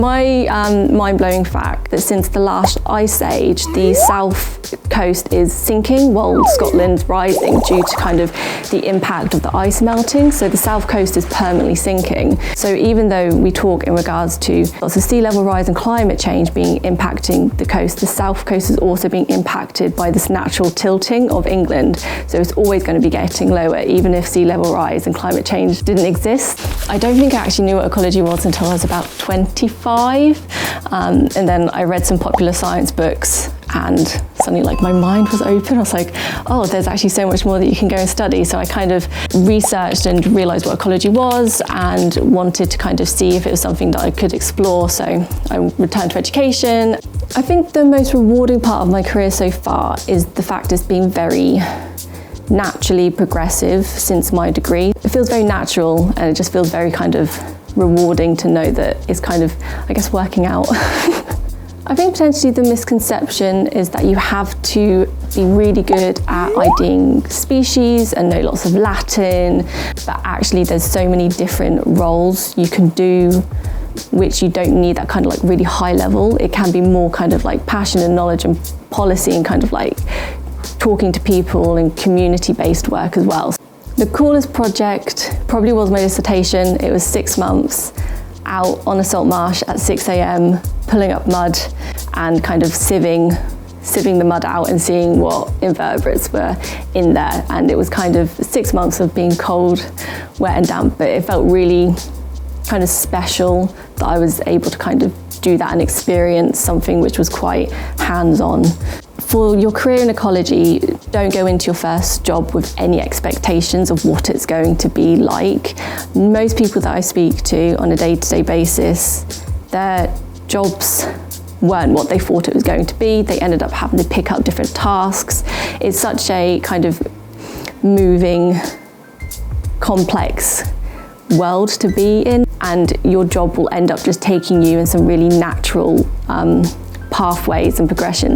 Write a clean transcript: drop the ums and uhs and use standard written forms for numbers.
My mind-blowing fact that since the last ice age, the south coast is sinking while Scotland's rising due to kind of the impact of the ice melting. So the south coast is permanently sinking. So even though we talk in regards to lots of sea level rise and climate change being impacting the coast, the south coast is also being impacted by this natural tilting of England. So it's always going to be getting lower, even if sea level rise and climate change didn't exist. I don't think I actually knew what ecology was until I was about 25. And then I read some popular science books and suddenly like my mind was open. I was like, oh, there's actually so much more that you can go and study. So I kind of researched and realized what ecology was and wanted to kind of see if it was something that I could explore. So I returned to education. I think the most rewarding part of my career so far is the fact it's been very naturally progressive since my degree. It feels very natural and it just feels very kind of rewarding to know that it's kind of, I guess, working out. I think potentially the misconception is that you have to be really good at IDing species and know lots of Latin, but actually there's so many different roles you can do which you don't need that kind of like really high level. It can be more kind of like passion and knowledge and policy and kind of like talking to people and community-based work as well. The coolest project probably was my dissertation. It was 6 months out on a salt marsh at 6 a.m, pulling up mud and kind of sieving the mud out and seeing what invertebrates were in there. And it was kind of 6 months of being cold, wet and damp, but it felt really kind of special that I was able to kind of do that and experience something which was quite hands-on. For your career in ecology, don't go into your first job with any expectations of what it's going to be like. Most people that I speak to on a day-to-day basis, their jobs weren't what they thought it was going to be. They ended up having to pick up different tasks. It's such a kind of moving, complex world to be in, and your job will end up just taking you in some really natural pathways and progression.